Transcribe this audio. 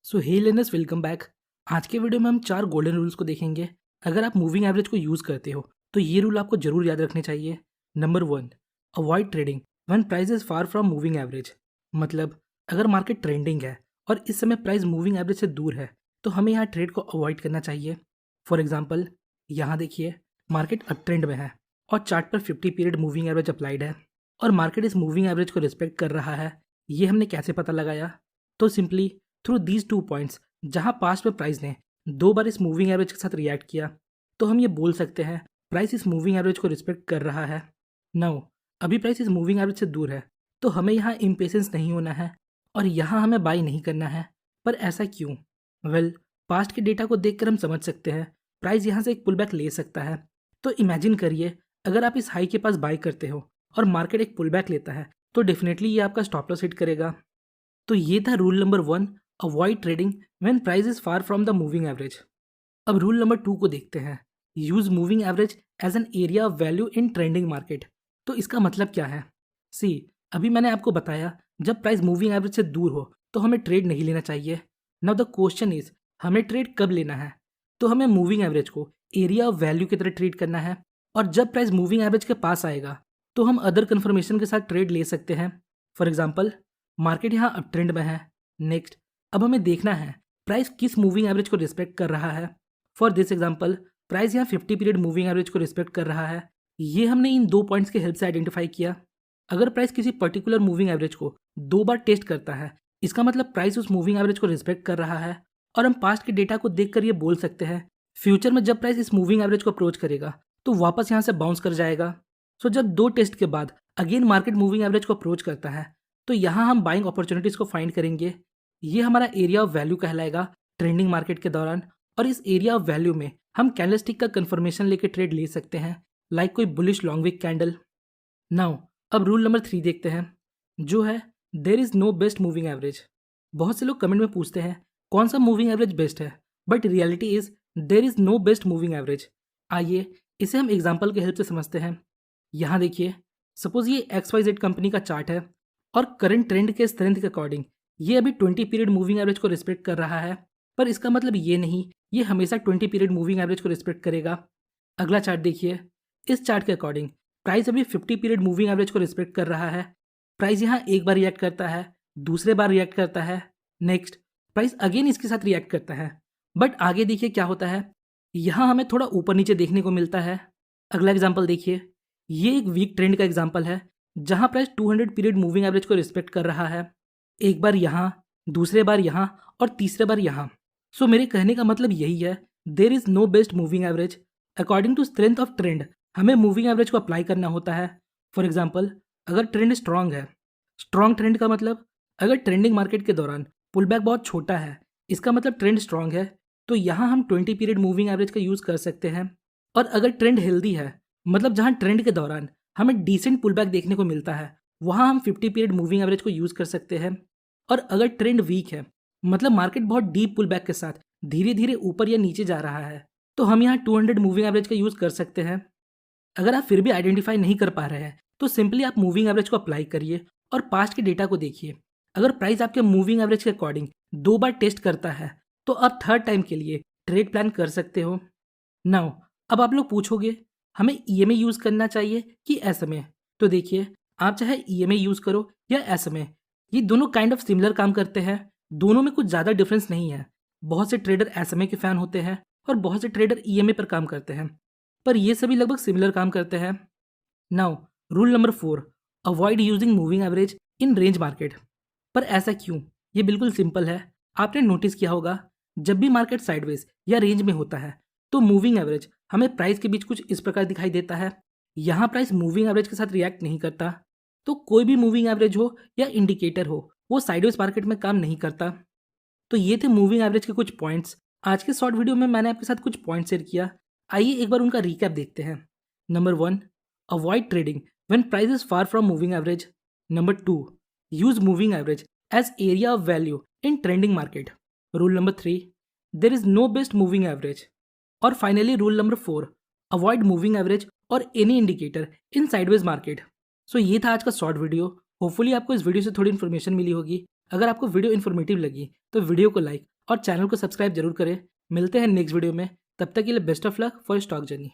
सो हे learners, welcome back. आज के video में हम 4 गोल्डन रूल्स को देखेंगे। अगर आप मूविंग एवरेज को यूज़ करते हो तो ये रूल आपको जरूर याद रखने चाहिए। Number 1, avoid trading when price is far from moving average. मतलब अगर मार्केट ट्रेंडिंग है और इस समय प्राइस मूविंग एवरेज से दूर है तो हमें यहाँ ट्रेड को अवॉइड करना चाहिए। फॉर एग्जाम्पल, यहाँ देखिए, मार्केट अप ट्रेंड में है और चार्ट पर 50 पीरियड मूविंग एवरेज अप्लाइड है और मार्केट इस मूविंग एवरेज को रिस्पेक्ट कर रहा है। ये हमने कैसे पता लगाया? तो सिंपली थ्रू दीज 2 पॉइंट्स, जहां पास्ट में प्राइस ने 2 बार इस मूविंग एवरेज के साथ रिएक्ट किया, तो हम ये बोल सकते हैं प्राइस इस मूविंग एवरेज को रिस्पेक्ट कर रहा है। नाउ अभी प्राइस इस मूविंग एवरेज से दूर है तो हमें यहाँ इम्पेशेंस नहीं होना है और यहाँ हमें बाई नहीं करना है। पर ऐसा क्यों? वेल, पास्ट के डेटा को देखकर हम समझ सकते हैं प्राइस यहाँ से एक पुल बैक ले सकता है। तो इमेजिन करिए, अगर आप इस हाई के पास बाई करते हो और मार्केट एक पुल बैक लेता है तो डेफिनेटली ये आपका स्टॉप लॉस हिट करेगा। तो ये था rule number 1, avoid trading when price is far from the moving average. अब रूल नंबर 2 को देखते हैं, use moving average as an area of value in trending market. तो इसका मतलब क्या है? सी, अभी मैंने आपको बताया जब प्राइस मूविंग एवरेज से दूर हो तो हमें ट्रेड नहीं लेना चाहिए। नाउ द क्वेश्चन इज, हमें ट्रेड कब लेना है? तो हमें मूविंग एवरेज को एरिया ऑफ वैल्यू की तरह ट्रीट करना है और जब प्राइस मूविंग एवरेज के पास आएगा तो हम अदर कन्फर्मेशन के साथ ट्रेड ले सकते हैं। फॉर एग्जाम्पल, मार्केट यहाँ अप ट्रेंड में है। नेक्स्ट, अब हमें देखना है प्राइस किस मूविंग एवरेज को रिस्पेक्ट कर रहा है। फॉर दिस एग्जांपल, प्राइस यहाँ 50 पीरियड मूविंग एवरेज को रिस्पेक्ट कर रहा है। ये हमने इन 2 पॉइंट्स के हेल्प से आइडेंटिफाई किया। अगर प्राइस किसी पर्टिकुलर मूविंग एवरेज को 2 बार टेस्ट करता है, इसका मतलब प्राइस उस मूविंग एवरेज को रिस्पेक्ट कर रहा है और हम पास्ट के डेटा को देखकर ये बोल सकते हैं फ्यूचर में जब प्राइस इस मूविंग एवरेज को अप्रोच करेगा तो वापस यहाँ से बाउंस कर जाएगा। सो जब 2 टेस्ट के बाद अगेन मार्केट मूविंग एवरेज को अप्रोच करता है तो यहाँ हम बाइंग अपॉर्चुनिटीज को फाइंड करेंगे। ये हमारा एरिया ऑफ वैल्यू कहलाएगा ट्रेंडिंग मार्केट के दौरान और इस एरिया ऑफ वैल्यू में हम कैंडलस्टिक का कंफर्मेशन लेके ट्रेड ले सकते हैं, लाइक कोई bullish long wick candle. Now अब रूल नंबर 3 देखते हैं, जो है there is no best moving average. बहुत से लोग कमेंट में पूछते हैं कौन सा मूविंग एवरेज बेस्ट है, but reality is there is no best moving average. आइए इसे हम एग्जाम्पल के हेल्प से समझते हैं। यहाँ देखिए, सपोज ये XYZ कंपनी का चार्ट है और करंट ट्रेंड के स्ट्रेंथ के अकॉर्डिंग ये अभी 20 पीरियड मूविंग एवरेज को रिस्पेक्ट कर रहा है, पर इसका मतलब ये नहीं ये हमेशा 20 पीरियड मूविंग एवरेज को रिस्पेक्ट करेगा। अगला चार्ट देखिए, इस चार्ट के अकॉर्डिंग प्राइस अभी 50 पीरियड मूविंग एवरेज को रिस्पेक्ट कर रहा है। प्राइस यहाँ एक बार रिएक्ट करता है, दूसरे बार रिएक्ट करता है, नेक्स्ट प्राइस अगेन इसके साथ रिएक्ट करता है, बट आगे देखिए क्या होता है, यहाँ हमें थोड़ा ऊपर नीचे देखने को मिलता है। अगला एग्जाम्पल देखिए, ये एक वीक ट्रेंड का एग्जाम्पल है जहां प्राइस 200 पीरियड मूविंग एवरेज को रिस्पेक्ट कर रहा है, एक बार यहाँ, दूसरे बार यहाँ और तीसरे बार यहाँ। सो मेरे कहने का मतलब यही है, there is no best moving average. According to strength of trend हमें मूविंग एवरेज को अप्लाई करना होता है। फॉर एग्जाम्पल, अगर ट्रेंड स्ट्रांग है, स्ट्रांग ट्रेंड का मतलब अगर ट्रेंडिंग मार्केट के दौरान पुल बैक बहुत छोटा है, इसका मतलब ट्रेंड स्ट्रांग है, तो यहाँ हम 20 पीरियड मूविंग एवरेज का यूज़ कर सकते हैं। और अगर ट्रेंड हेल्दी है, मतलब जहाँ ट्रेंड के दौरान हमें डिसेंट पुल बैक देखने को मिलता है, वहाँ हम 50 पीरियड मूविंग एवरेज को यूज़ कर सकते हैं। और अगर ट्रेंड वीक है, मतलब मार्केट बहुत डीप पुल बैक के साथ धीरे धीरे ऊपर या नीचे जा रहा है, तो हम यहाँ 200 मूविंग एवरेज का यूज़ कर सकते हैं। अगर आप फिर भी आइडेंटिफाई नहीं कर पा रहे हैं तो सिंपली आप मूविंग एवरेज को अप्लाई करिए और पास्ट के डेटा को देखिए। अगर प्राइस आपके मूविंग एवरेज के अकॉर्डिंग 2 बार टेस्ट करता है तो आप थर्ड टाइम के लिए ट्रेड प्लान कर सकते हो। नाउ अब आप लोग पूछोगे हमें EMA यूज़ करना चाहिए कि SMA? तो देखिए, आप चाहे EMA यूज़ करो या SMA, ये दोनों काइंड ऑफ सिमिलर काम करते हैं, दोनों में कुछ ज़्यादा डिफरेंस नहीं है। बहुत से ट्रेडर SMA के फ़ैन होते हैं और बहुत से ट्रेडर EMA पर काम करते हैं, पर ये सभी लगभग सिमिलर काम करते हैं। Now rule number 4, avoid using moving average in range market. पर ऐसा क्यों? ये बिल्कुल सिंपल है। आपने नोटिस किया होगा, जब भी मार्केट साइडवेज या रेंज में होता है तो मूविंग एवरेज हमें प्राइस के बीच कुछ इस प्रकार दिखाई देता है। यहाँ प्राइस मूविंग एवरेज के साथ रिएक्ट नहीं करता, तो कोई भी मूविंग एवरेज हो या इंडिकेटर हो, वो साइडवेज मार्केट में काम नहीं करता। तो ये थे मूविंग एवरेज के कुछ पॉइंट्स। आज के शॉर्ट वीडियो में मैंने आपके साथ कुछ पॉइंट शेयर किया। आइए एक बार उनका रिकैप देखते हैं। Number 1, avoid trading when price is far from moving average. Number 2, use moving average as area of value in trending market. Rule number 3, there is no best moving average. और finally rule number 4, avoid moving average और any indicator in sideways market. So ये था आज का short video. Hopefully आपको इस video से थोड़ी इन्फॉर्मेशन मिली होगी। अगर आपको वीडियो इन्फॉर्मेटिव लगी तो वीडियो को लाइक और चैनल को सब्सक्राइब जरूर करें। मिलते हैं नेक्स्ट वीडियो में, तब तक के लिए best of luck for stock journey.